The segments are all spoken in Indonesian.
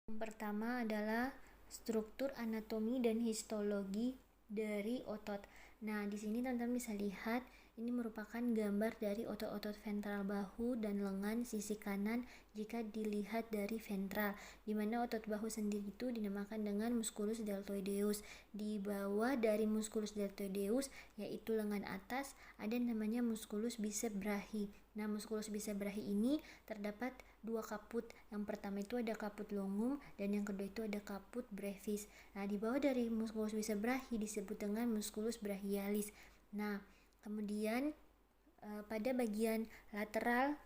Yang pertama adalah struktur anatomi dan histologi dari otot. Nah, di sini teman-teman bisa lihat ini merupakan gambar dari otot-otot ventral bahu dan lengan sisi kanan jika dilihat dari ventral, di mana otot bahu sendiri itu dinamakan dengan musculus deltoideus. Di bawah dari musculus deltoideus, yaitu lengan atas, ada namanya musculus bicep brachii. Nah, musculus bicep brachii ini terdapat dua kaput. Yang pertama itu ada kaput longum dan yang kedua itu ada kaput brevis. Nah, di bawah dari musculus bicep brachii disebut dengan musculus brachialis. Nah, kemudian pada bagian lateral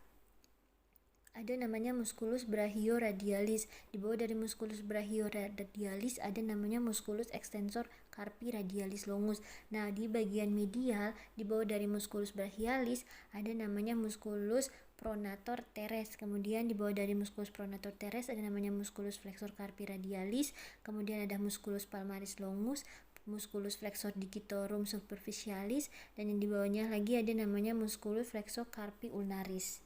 ada namanya musculus brachioradialis. Di bawah dari musculus brachioradialis ada namanya musculus extensor carpi radialis longus. Nah, di bagian medial di bawah dari musculus brachialis ada namanya musculus pronator teres. Kemudian di bawah dari musculus pronator teres ada namanya musculus flexor carpi radialis. Kemudian ada musculus palmaris longus, musculus flexor digitorum superficialis, dan yang di bawahnya lagi ada namanya musculus flexor carpi ulnaris.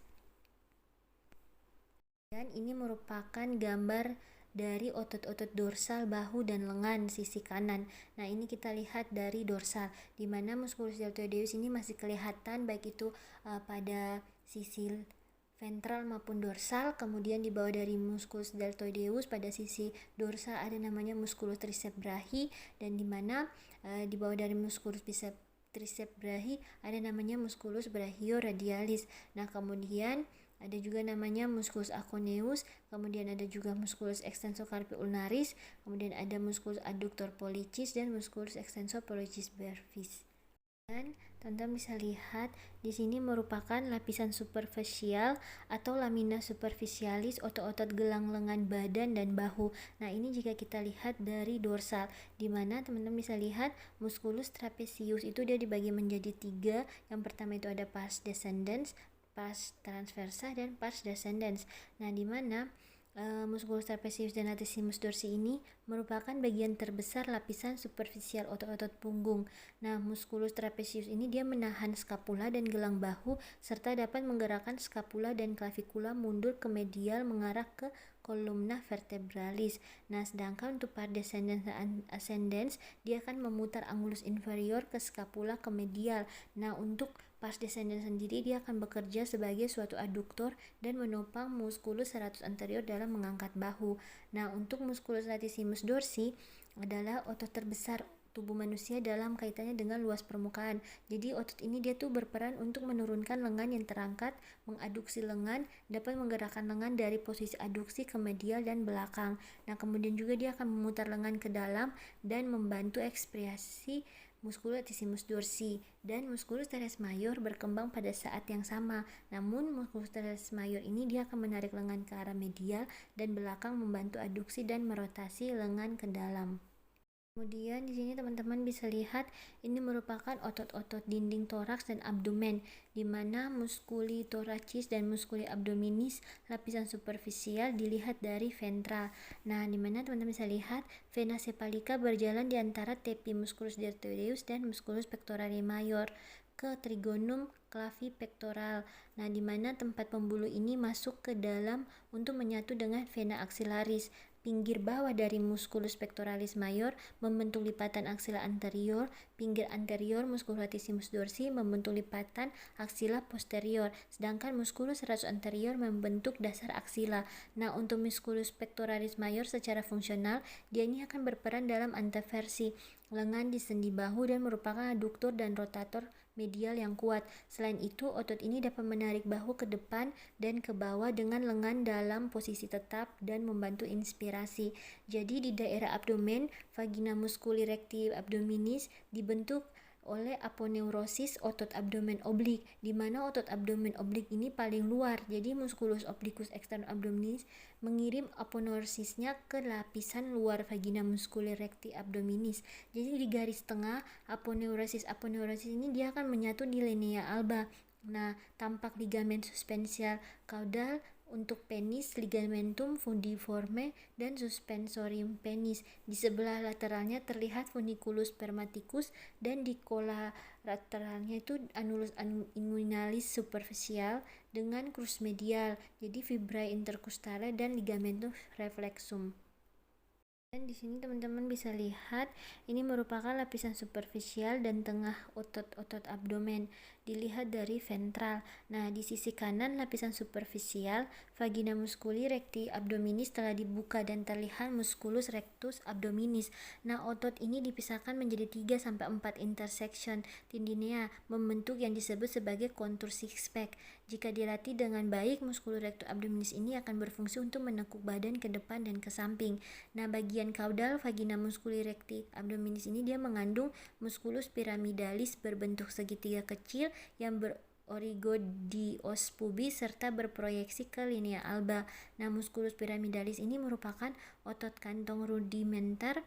Dan ini merupakan gambar dari otot-otot dorsal bahu dan lengan sisi kanan. Nah, ini kita lihat dari dorsal, di mana musculus deltoideus ini masih kelihatan baik itu pada sisi ventral maupun dorsal. Kemudian di bawah dari musculus deltoideus pada sisi dorsal ada namanya musculus triceps brachii, dan di mana di bawah dari musculus triceps brachii ada namanya musculus brachioradialis. Nah, kemudian ada juga namanya musculus aconeus, kemudian ada juga musculus extensor carpi ulnaris, kemudian ada musculus adductor pollicis dan musculus extensor pollicis brevis. Dan teman-teman bisa lihat di sini merupakan lapisan superficial atau lamina superficialis otot-otot gelang lengan badan dan bahu. Nah, ini jika kita lihat dari dorsal, di mana teman-teman bisa lihat musculus trapezius itu dia dibagi menjadi 3. Yang pertama itu ada pars descendens, pars transversa, dan pars descendens. Nah, di mana musculus trapezius dan latissimus dorsi ini merupakan bagian terbesar lapisan superficial otot-otot punggung. Nah, musculus trapezius ini dia menahan skapula dan gelang bahu serta dapat menggerakkan skapula dan clavikula mundur ke medial mengarah ke columna vertebralis. Nah, sedangkan untuk pars descendens dan ascendens dia akan memutar angulus inferior ke skapula ke medial. Nah, untuk pars descendens sendiri dia akan bekerja sebagai suatu aduktor dan menopang musculus serratus anterior dalam mengangkat bahu. Nah, untuk musculus latissimus dorsi adalah otot terbesar tubuh manusia dalam kaitannya dengan luas permukaan. Jadi otot ini dia tuh berperan untuk menurunkan lengan yang terangkat, mengaduksi lengan, dapat menggerakkan lengan dari posisi aduksi ke medial dan belakang. Nah, kemudian juga dia akan memutar lengan ke dalam dan membantu ekspresi musculus latissimus dorsi, dan musculus teres major berkembang pada saat yang sama. Namun musculus teres major ini dia akan menarik lengan ke arah medial dan belakang membantu aduksi dan merotasi lengan ke dalam. Kemudian di sini teman-teman bisa lihat ini merupakan otot-otot dinding toraks dan abdomen, di mana muskuli thoracis dan muskuli abdominis lapisan superficial dilihat dari ventral. Nah, di mana teman-teman bisa lihat vena cephalica berjalan di antara tepi musculus deltoideus dan musculus pectorali major ke trigonum clavi pectoral. Nah, di mana tempat pembuluh ini masuk ke dalam untuk menyatu dengan vena axillaris. Pinggir bawah dari musculus pectoralis major membentuk lipatan aksila anterior, pinggir anterior musculus latissimus dorsi membentuk lipatan aksila posterior, sedangkan musculus serratus anterior membentuk dasar aksila. Nah, untuk musculus pectoralis major secara fungsional, dia ini akan berperan dalam anteversi lengan di sendi bahu dan merupakan aduktor dan rotator medial yang kuat. Selain itu, otot ini dapat menarik bahu ke depan dan ke bawah dengan lengan dalam posisi tetap dan membantu inspirasi. Jadi di daerah abdomen, vagina musculi recti abdominis dibentuk oleh aponeurosis otot abdomen oblik, di mana otot abdomen oblik ini paling luar. Jadi musculus obliquus externus abdominis mengirim aponeurosisnya ke lapisan luar vagina musculi recti abdominis. Jadi di garis tengah aponeurosis ini dia akan menyatu di linea alba. Nah, tampak ligamen suspensial caudal Untuk penis, ligamentum fundiforme dan suspensorium penis. Di sebelah lateralnya terlihat funiculus spermaticus dan di kolateralnya itu annulus inguinalis superficial dengan crus medial. Jadi fibrae intercostale dan ligamentum reflexum. Dan di sini teman-teman bisa lihat ini merupakan lapisan superficial dan tengah otot-otot abdomen. Dilihat dari ventral. Nah, di sisi kanan lapisan superficial, vagina musculi recti abdominis telah dibuka dan terlihat musculus rectus abdominis. Nah, otot ini dipisahkan menjadi 3 sampai 4 intersection tendinea membentuk yang disebut sebagai kontur six pack. Jika dilatih dengan baik, musculus rectus abdominis ini akan berfungsi untuk menekuk badan ke depan dan ke samping. Nah, bagian kaudal vagina musculi recti abdominis ini dia mengandung musculus pyramidalis berbentuk segitiga kecil yang berorigodiois pubis serta berproyeksi ke linea alba. Nah, musculus pyramidalis ini merupakan otot kantong rudimenter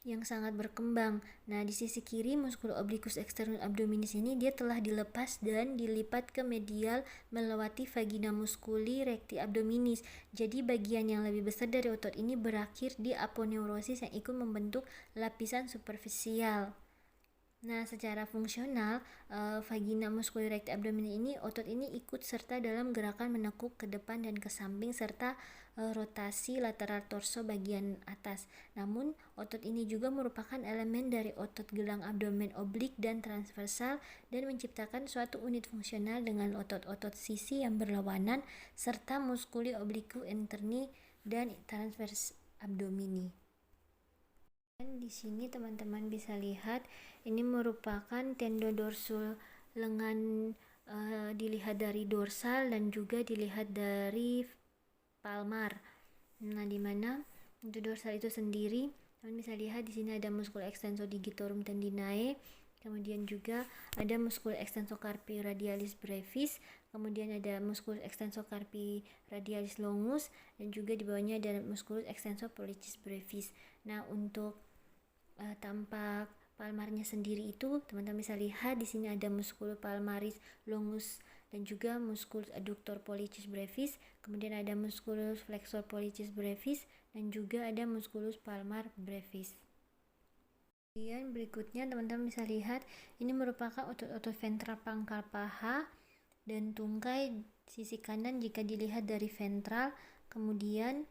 yang sangat berkembang. Nah, di sisi kiri musculus obliquus externus abdominis ini dia telah dilepas dan dilipat ke medial melewati vagina musculi recti abdominis. Jadi bagian yang lebih besar dari otot ini berakhir di aponeurosis yang ikut membentuk lapisan superficial. Nah, secara fungsional, vagina musculi recti abdominis ini, otot ini ikut serta dalam gerakan menekuk ke depan dan ke samping serta rotasi lateral torso bagian atas. Namun, otot ini juga merupakan elemen dari otot gelang abdomen oblik dan transversal dan menciptakan suatu unit fungsional dengan otot-otot sisi yang berlawanan serta musculi obliqui interni dan transvers abdomini. Dan di sini teman-teman bisa lihat ini merupakan tendon dorsul lengan, dilihat dari dorsal dan juga dilihat dari palmar. Nah, di mana untuk dorsal itu sendiri teman bisa lihat di sini ada muscul extensor digitorum tendinae, kemudian juga ada muscul extensor carpi radialis brevis, kemudian ada muscul extensor carpi radialis longus, dan juga di bawahnya ada muscul extensor pollicis brevis. Nah, untuk tampak palmarnya sendiri itu teman-teman bisa lihat di sini ada musculus palmaris longus dan juga musculus adductor pollicis brevis, kemudian ada musculus flexor pollicis brevis dan juga ada musculus palmar brevis. Kemudian berikutnya teman-teman bisa lihat ini merupakan otot-otot ventral pangkal paha dan tungkai sisi kanan jika dilihat dari ventral. Kemudian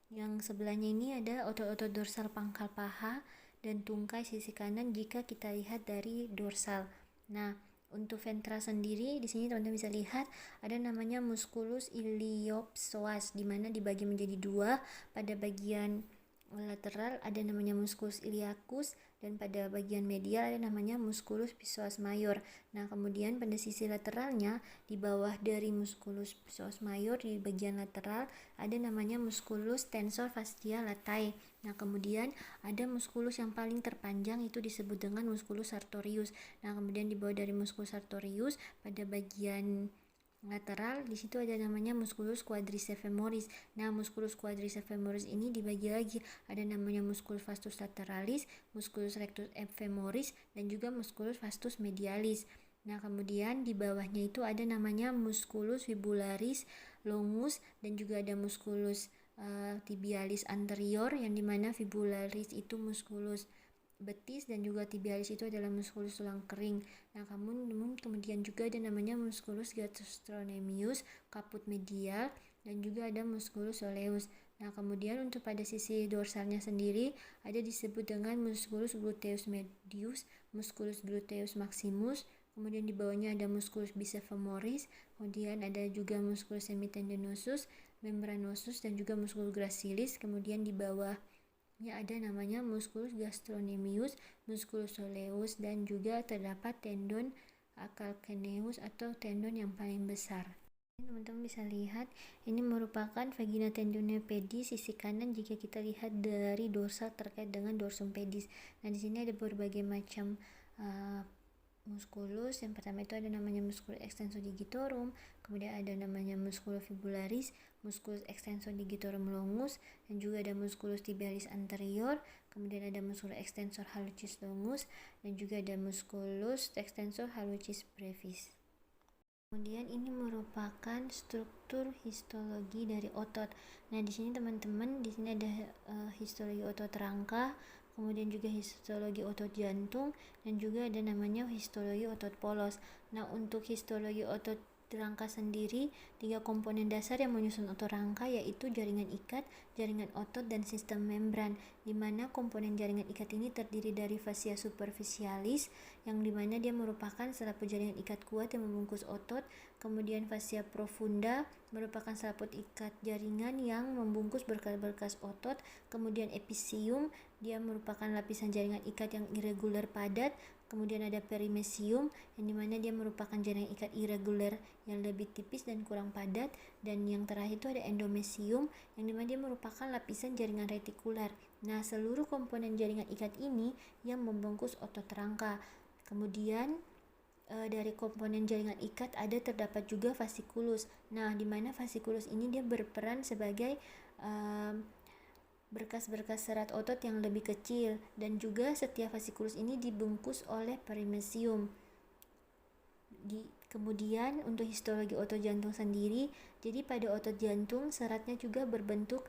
yang sebelahnya ini ada otot-otot dorsal pangkal paha dan tungkai sisi kanan jika kita lihat dari dorsal. Nah, untuk ventral sendiri di sini teman-teman bisa lihat ada namanya musculus iliopsoas, di mana dibagi menjadi dua. Pada bagian lateral ada namanya musculus iliacus dan pada bagian medial ada namanya musculus psoas major. Nah, kemudian pada sisi lateralnya di bawah dari musculus psoas major di bagian lateral ada namanya musculus tensor fascia latae. Nah, kemudian ada musculus yang paling terpanjang itu disebut dengan musculus sartorius. Nah, kemudian di bawah dari musculus sartorius pada bagian lateral di situ ada namanya musculus quadriceps femoris. Nah, musculus quadriceps femoris ini dibagi lagi, ada namanya musculus vastus lateralis, musculus rectus femoris dan juga musculus vastus medialis. Nah, kemudian di bawahnya itu ada namanya musculus fibularis longus dan juga ada musculus tibialis anterior, yang dimana fibularis itu musculus betis dan juga tibialis itu adalah musculus tulang kering. Nah, kemudian juga ada namanya musculus gastrocnemius caput medial dan juga ada musculus soleus. Nah, kemudian untuk pada sisi dorsalnya sendiri ada disebut dengan musculus gluteus medius, musculus gluteus maximus, kemudian di bawahnya ada musculus biceps femoris, kemudian ada juga musculus semitendinosus, membranosus dan juga musculus gracilis, kemudian di bawah ada namanya musculus gastrocnemius, musculus soleus dan juga terdapat tendon calcaneus atau tendon yang paling besar. Teman-teman bisa lihat ini merupakan vagina tendonia pedis sisi kanan jika kita lihat dari dorsal terkait dengan dorsum pedis. Nah, di sini ada berbagai macam musculus. Yang pertama itu ada namanya musculus extensor digitorum, kemudian ada namanya musculus fibularis, musculus extensor digitorum longus, dan juga ada musculus tibialis anterior, kemudian ada musculus extensor hallucis longus, dan juga ada musculus extensor hallucis brevis. Kemudian ini merupakan struktur histologi dari otot. Nah, di sini teman-teman, di sini ada histologi otot rangka, kemudian juga histologi otot jantung, dan juga ada namanya histologi otot polos. Nah, untuk histologi otot rangka sendiri, 3 komponen dasar yang menyusun otot rangka yaitu jaringan ikat, jaringan otot, dan sistem membran, di mana komponen jaringan ikat ini terdiri dari fascia superficialis, yang dimana dia merupakan selaput jaringan ikat kuat yang membungkus otot. Kemudian fascia profunda merupakan selaput ikat jaringan yang membungkus berkas-berkas otot. Kemudian episium, dia merupakan lapisan jaringan ikat yang irregular padat. Kemudian ada perimesium, yang dimana dia merupakan jaringan ikat irregular yang lebih tipis dan kurang padat. Dan yang terakhir itu ada endomesium, yang dimana dia merupakan lapisan jaringan retikular. Nah, seluruh komponen jaringan ikat ini yang membungkus otot rangka. Kemudian dari komponen jaringan ikat terdapat juga fasciculus. Nah, di mana fasciculus ini dia berperan sebagai berkas-berkas serat otot yang lebih kecil, dan juga setiap fasciculus ini dibungkus oleh perimesium. Kemudian untuk histologi otot jantung sendiri, jadi pada otot jantung seratnya juga berbentuk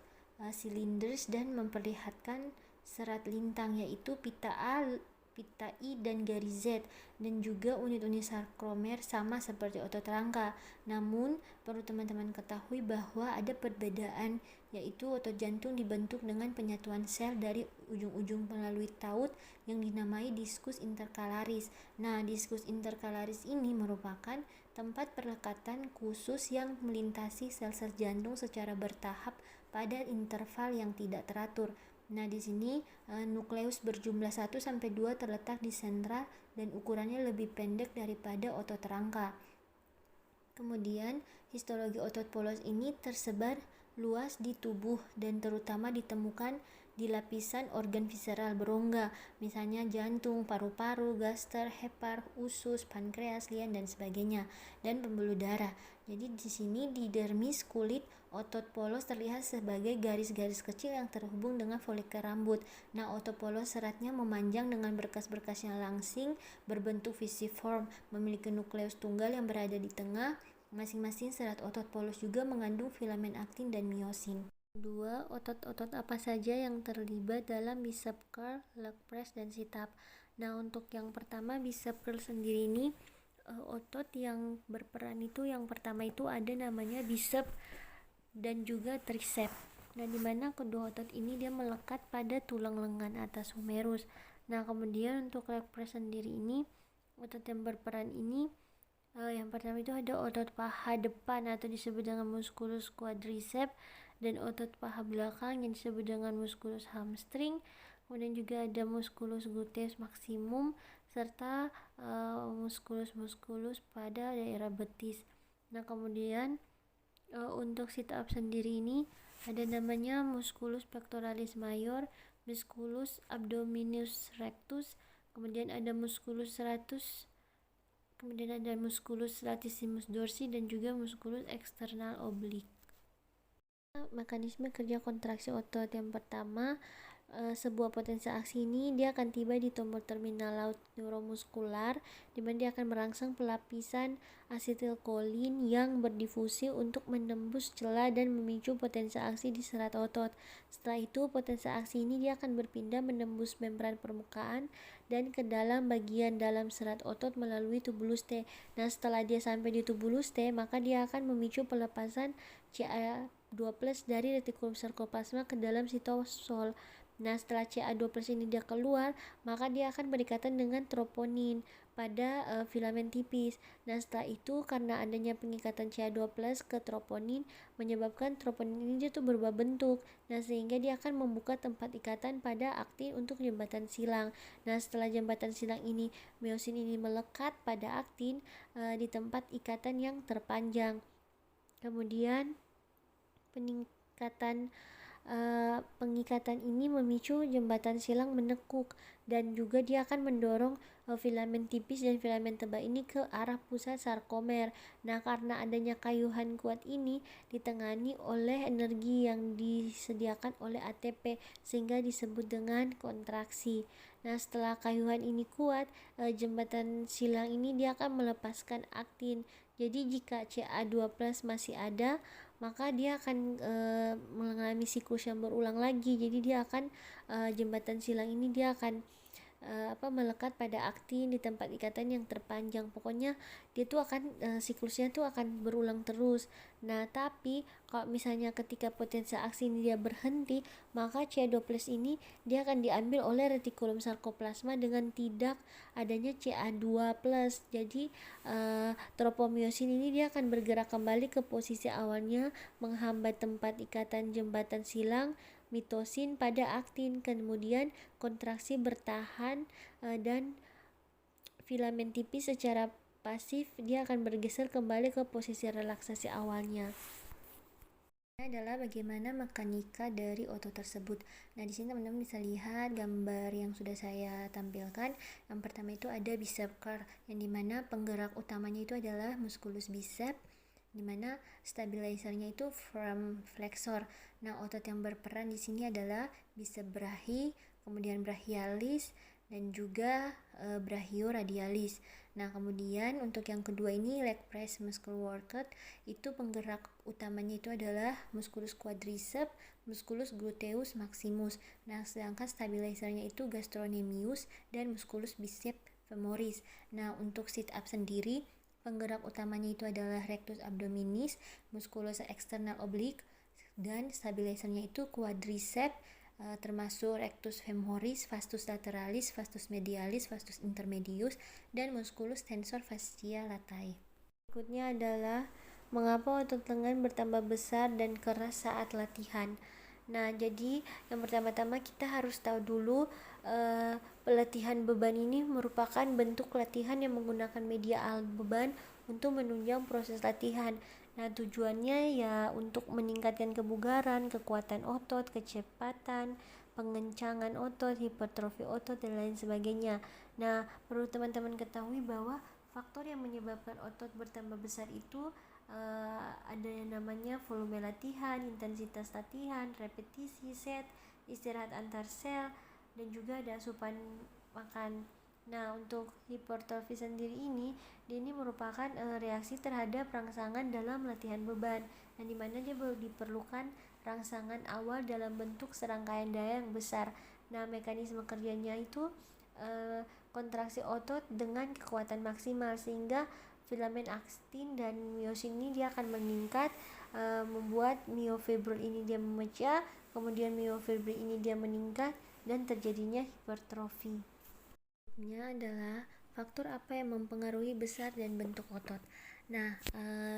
silinders dan memperlihatkan serat lintang, yaitu pita A, pita I, dan garis Z, dan juga unit-unit sarkomer sama seperti otot rangka. Namun perlu teman-teman ketahui bahwa ada perbedaan, yaitu otot jantung dibentuk dengan penyatuan sel dari ujung-ujung melalui taut yang dinamai diskus intercalaris. Nah, diskus intercalaris ini merupakan tempat perlekatan khusus yang melintasi sel-sel jantung secara bertahap pada interval yang tidak teratur. Nah, di sini nukleus berjumlah 1 sampai 2 terletak di sentral dan ukurannya lebih pendek daripada otot rangka. Kemudian, histologi otot polos ini tersebar luas di tubuh dan terutama ditemukan di lapisan organ visceral berongga, misalnya jantung, paru-paru, gaster, hepar, usus, pankreas, lian, dan sebagainya, dan pembuluh darah. Jadi di sini di dermis kulit, otot polos terlihat sebagai garis-garis kecil yang terhubung dengan folikel rambut. Nah, otot polos seratnya memanjang dengan berkas-berkasnya langsing, berbentuk visiform, memiliki nukleus tunggal yang berada di tengah. Masing-masing serat otot polos juga mengandung filamen aktin dan miosin. 2. Otot-otot apa saja yang terlibat dalam bicep curl, leg press, dan sit up? Nah, untuk yang pertama bicep curl sendiri ini otot yang berperan itu yang pertama itu ada namanya bicep dan juga tricep. Nah, dimana kedua otot ini dia melekat pada tulang lengan atas humerus. Nah, kemudian untuk leg press sendiri ini otot yang berperan ini yang pertama itu ada otot paha depan atau disebut dengan musculus quadriceps, dan otot paha belakang yang disebut dengan musculus hamstring. Kemudian juga ada musculus gluteus maximum serta musculus pada daerah betis. Nah, kemudian untuk sit up sendiri ini ada namanya musculus pectoralis major, musculus abdominis rectus, kemudian ada musculus serratus, kemudian ada musculus latissimus dorsi, dan juga musculus external oblique. Mekanisme kerja kontraksi otot yang pertama, sebuah potensi aksi ini dia akan tiba di tombol terminal laut neuromuskular, di mana dia akan merangsang pelapisan asetilkolin yang berdifusi untuk menembus celah dan memicu potensi aksi di serat otot. Setelah itu potensi aksi ini dia akan berpindah menembus membran permukaan dan ke dalam bagian dalam serat otot melalui tubulus T. Nah, setelah dia sampai di tubulus T, maka dia akan memicu pelepasan CA2+ dari retikulum sarkoplasma ke dalam sitosol. Nah, setelah CA2+ ini dia keluar, maka dia akan berikatan dengan troponin pada filamen tipis. Nah, setelah itu karena adanya pengikatan CA2+ ke troponin menyebabkan troponin ini tuh berubah bentuk. Nah, sehingga dia akan membuka tempat ikatan pada aktin untuk jembatan silang. Nah, setelah jembatan silang ini, miosin ini melekat pada aktin di tempat ikatan yang terpanjang. Kemudian pengikatan ini memicu jembatan silang menekuk, dan juga dia akan mendorong filamen tipis dan filamen tebal ini ke arah pusat sarkomer. Nah, karena adanya kayuhan kuat ini ditengani oleh energi yang disediakan oleh ATP sehingga disebut dengan kontraksi. Nah, setelah kayuhan ini kuat, jembatan silang ini dia akan melepaskan aktin. Jadi jika Ca2+ masih ada, maka dia akan mengalami siklus yang berulang lagi. Jadi dia akan jembatan silang ini dia akan melekat pada aktin di tempat ikatan yang terpanjang. Pokoknya dia tuh akan siklusnya tuh akan berulang terus. Nah, tapi kalau misalnya ketika potensial aktin dia berhenti, maka Ca2+ ini dia akan diambil oleh retikulum sarkoplasma dengan tidak adanya Ca2+. Jadi tropomiosin ini dia akan bergerak kembali ke posisi awalnya, menghambat tempat ikatan jembatan silang mitosin pada aktin, kemudian kontraksi bertahan dan filamen tipis secara pasif dia akan bergeser kembali ke posisi relaksasi awalnya. Ini adalah bagaimana mekanika dari otot tersebut. Nah, di sini teman-teman bisa lihat gambar yang sudah saya tampilkan. Yang pertama itu ada bicep curl, yang dimana penggerak utamanya itu adalah musculus bicep, dimana stabilizernya itu foramen flexor. Nah, otot yang berperan di sini adalah bicep brachi, kemudian brachialis, dan juga brachioradialis. Nah, kemudian untuk yang kedua ini leg press muscle workout, itu penggerak utamanya itu adalah musculus quadriceps, musculus gluteus maximus. Nah, sedangkan stabilizernya itu gastrocnemius dan musculus biceps femoris. Nah, untuk sit up sendiri, penggerak utamanya itu adalah rectus abdominis, musculus external oblique, dan stabilizernya itu quadriceps, termasuk rectus femoris, vastus lateralis, vastus medialis, vastus intermedius, dan musculus tensor fascia latae. Berikutnya adalah mengapa otot lengan bertambah besar dan keras saat latihan. Nah, jadi yang pertama-tama kita harus tahu dulu pelatihan beban ini merupakan bentuk latihan yang menggunakan media alat beban untuk menunjang proses latihan. Nah, tujuannya ya untuk meningkatkan kebugaran, kekuatan otot, kecepatan, pengencangan otot, hipertrofi otot, dan lain sebagainya. Nah, perlu teman-teman ketahui bahwa faktor yang menyebabkan otot bertambah besar itu ada yang namanya volume latihan, intensitas latihan, repetisi, set, istirahat antar sel, dan juga ada asupan makan. Nah, untuk hipertrofi sendiri ini merupakan reaksi terhadap rangsangan dalam latihan beban, yang dimana dia diperlukan rangsangan awal dalam bentuk serangkaian daya yang besar. Nah, mekanisme kerjanya itu kontraksi otot dengan kekuatan maksimal, sehingga filamen aktin dan miosin ini dia akan meningkat, membuat myofibril ini dia memecah, kemudian myofibril ini dia meningkat, dan terjadinya hipertrofi. Ini adalah faktor apa yang mempengaruhi besar dan bentuk otot. Nah,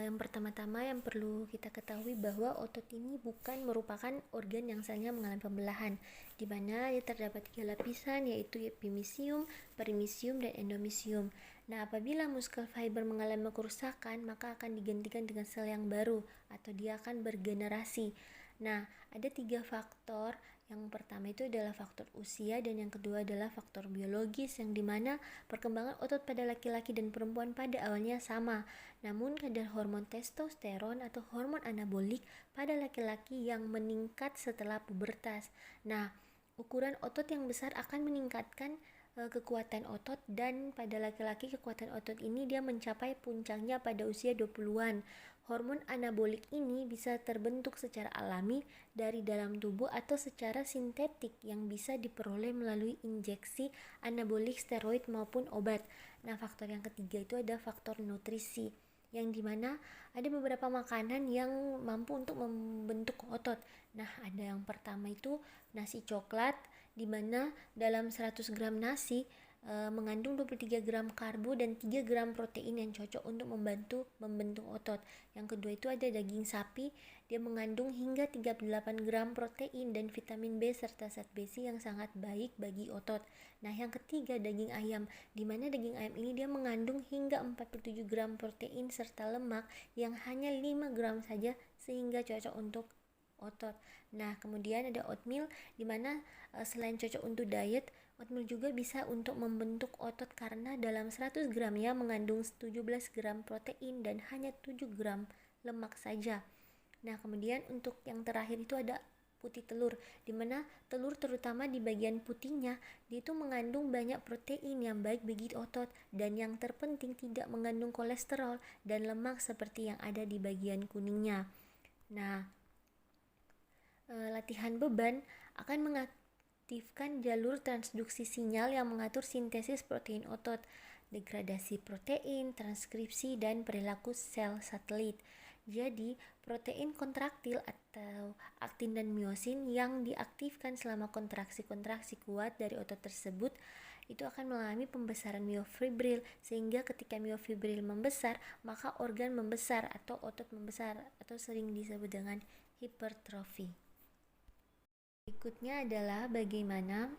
yang pertama-tama yang perlu kita ketahui bahwa otot ini bukan merupakan organ yang selnya mengalami pembelahan, di mana dia terdapat 3 lapisan, yaitu epimysium, perimysium, dan endomysium. Nah, apabila muscle fiber mengalami kerusakan, maka akan digantikan dengan sel yang baru atau dia akan bergenerasi. Nah, ada 3 faktor. Yang pertama itu adalah faktor usia, dan yang kedua adalah faktor biologis, yang dimana perkembangan otot pada laki-laki dan perempuan pada awalnya sama, namun kadar hormon testosteron atau hormon anabolik pada laki-laki yang meningkat setelah pubertas. Nah, ukuran otot yang besar akan meningkatkan kekuatan otot, dan pada laki-laki kekuatan otot ini dia mencapai puncaknya pada usia 20-an. Hormon anabolik ini bisa terbentuk secara alami dari dalam tubuh atau secara sintetik yang bisa diperoleh melalui injeksi anabolik steroid maupun obat. Nah, faktor yang ketiga itu ada faktor nutrisi, yang dimana ada beberapa makanan yang mampu untuk membentuk otot. Nah, ada yang pertama itu nasi coklat, dimana dalam 100 gram nasi mengandung 23 gram karbo dan 3 gram protein yang cocok untuk membantu membentuk otot. Yang kedua itu ada daging sapi, dia mengandung hingga 38 gram protein dan vitamin B serta zat besi yang sangat baik bagi otot. Nah, yang ketiga daging ayam, di mana daging ayam ini dia mengandung hingga 47 gram protein serta lemak yang hanya 5 gram saja, sehingga cocok untuk otot. Nah, kemudian ada oatmeal, di mana selain cocok untuk diet, oatmeal juga bisa untuk membentuk otot karena dalam 100 gramnya mengandung 17 gram protein dan hanya 7 gram lemak saja. Nah, kemudian untuk yang terakhir itu ada putih telur, dimana telur terutama di bagian putihnya dia itu mengandung banyak protein yang baik bagi otot, dan yang terpenting tidak mengandung kolesterol dan lemak seperti yang ada di bagian kuningnya. Nah, latihan beban akan mengaktifkan jalur transduksi sinyal yang mengatur sintesis protein otot, degradasi protein, transkripsi, dan perilaku sel satelit. Jadi, protein kontraktil atau aktin dan miosin yang diaktifkan selama kontraksi-kontraksi kuat dari otot tersebut itu akan mengalami pembesaran miofibril, sehingga ketika miofibril membesar, maka organ membesar atau otot membesar atau sering disebut dengan hipertrofi. Berikutnya adalah bagaimana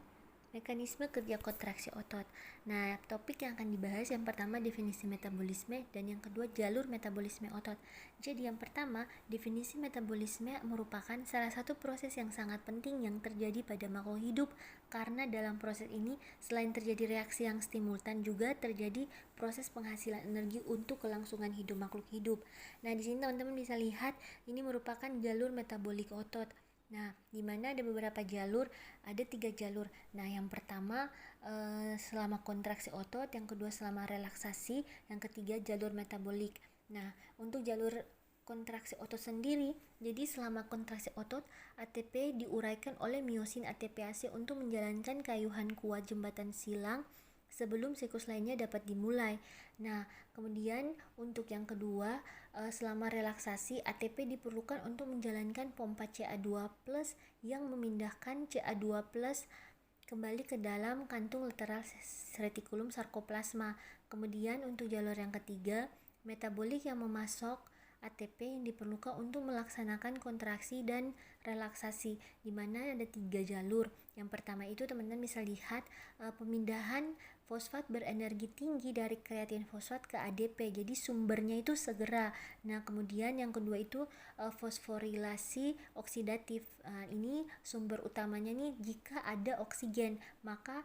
mekanisme kerja kontraksi otot. Nah, topik yang akan dibahas yang pertama definisi metabolisme dan yang kedua jalur metabolisme otot. Jadi yang pertama, definisi metabolisme merupakan salah satu proses yang sangat penting yang terjadi pada makhluk hidup, karena dalam proses ini selain terjadi reaksi yang simultan juga terjadi proses penghasilan energi untuk kelangsungan hidup makhluk hidup. Nah, di sini teman-teman bisa lihat ini merupakan jalur metabolik otot. Nah, di mana ada beberapa jalur, ada 3 jalur. Nah, yang pertama selama kontraksi otot, yang kedua selama relaksasi, yang ketiga jalur metabolik. Nah, untuk jalur kontraksi otot sendiri, jadi selama kontraksi otot, ATP diuraikan oleh miosin ATPase untuk menjalankan kayuhan kuat jembatan silang sebelum siklus lainnya dapat dimulai. Nah, kemudian untuk yang kedua, selama relaksasi, ATP diperlukan untuk menjalankan pompa Ca2+ yang memindahkan Ca2+ kembali ke dalam kantung lateral retikulum sarkoplasma. Kemudian untuk jalur yang ketiga, metabolik yang memasok ATP yang diperlukan untuk melaksanakan kontraksi dan relaksasi, di mana ada 3 jalur. Yang pertama itu teman-teman bisa lihat pemindahan fosfat berenergi tinggi dari kreatin fosfat ke ADP, jadi sumbernya itu segera. Nah, kemudian yang kedua itu fosforilasi oksidatif. Ini sumber utamanya nih jika ada oksigen, maka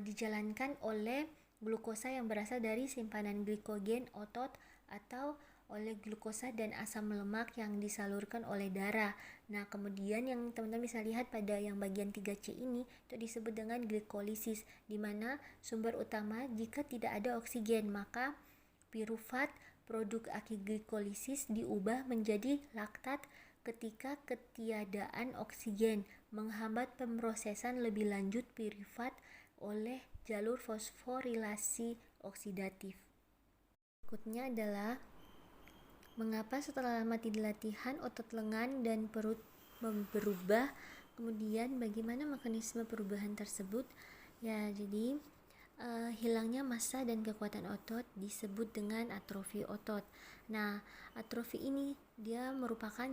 dijalankan oleh glukosa yang berasal dari simpanan glikogen otot atau oleh glukosa dan asam lemak yang disalurkan oleh darah. Nah, kemudian yang teman-teman bisa lihat pada yang bagian 3C ini itu disebut dengan glikolisis, di mana sumber utama jika tidak ada oksigen, maka pirufat produk akibat glikolisis diubah menjadi laktat ketika ketiadaan oksigen, menghambat pemrosesan lebih lanjut pirufat oleh jalur fosforilasi oksidatif. Berikutnya adalah mengapa setelah lama tidak latihan otot lengan dan perut berubah, kemudian bagaimana mekanisme perubahan tersebut? Ya, jadi hilangnya massa dan kekuatan otot disebut dengan atrofi otot. Nah, atrofi ini dia merupakan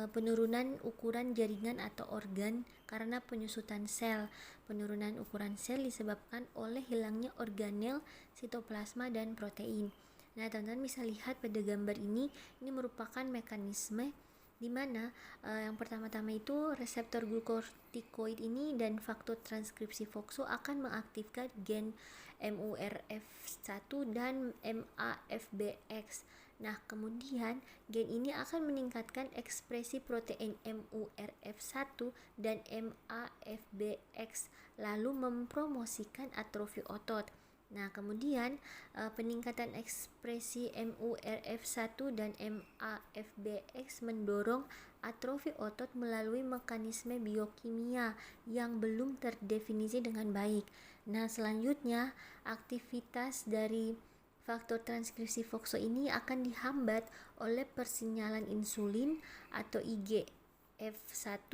penurunan ukuran jaringan atau organ karena penyusutan sel. Penurunan ukuran sel disebabkan oleh hilangnya organel, sitoplasma, dan protein. Nah, teman-teman bisa lihat pada gambar ini merupakan mekanisme di mana yang pertama-tama itu reseptor glukortikoid ini dan faktor transkripsi FOXO akan mengaktifkan gen MURF1 dan MAFBX. Nah, kemudian gen ini akan meningkatkan ekspresi protein MURF1 dan MAFBX, lalu mempromosikan atrofi otot. Nah, kemudian peningkatan ekspresi MURF1 dan MAFBX mendorong atrofi otot melalui mekanisme biokimia yang belum terdefinisi dengan baik. Nah, selanjutnya aktivitas dari faktor transkripsi FOXO ini akan dihambat oleh persinyalan insulin atau IGF-1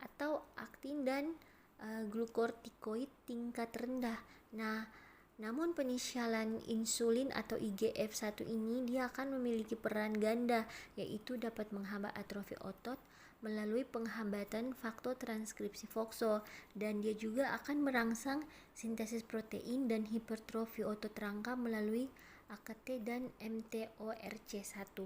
atau aktin dan glukortikoid tingkat rendah. Nah, namun penisialan insulin atau IGF-1 ini dia akan memiliki peran ganda, yaitu dapat menghambat atrofi otot melalui penghambatan faktor transkripsi FOXO, dan dia juga akan merangsang sintesis protein dan hipertrofi otot rangka melalui AKT dan mTORC1.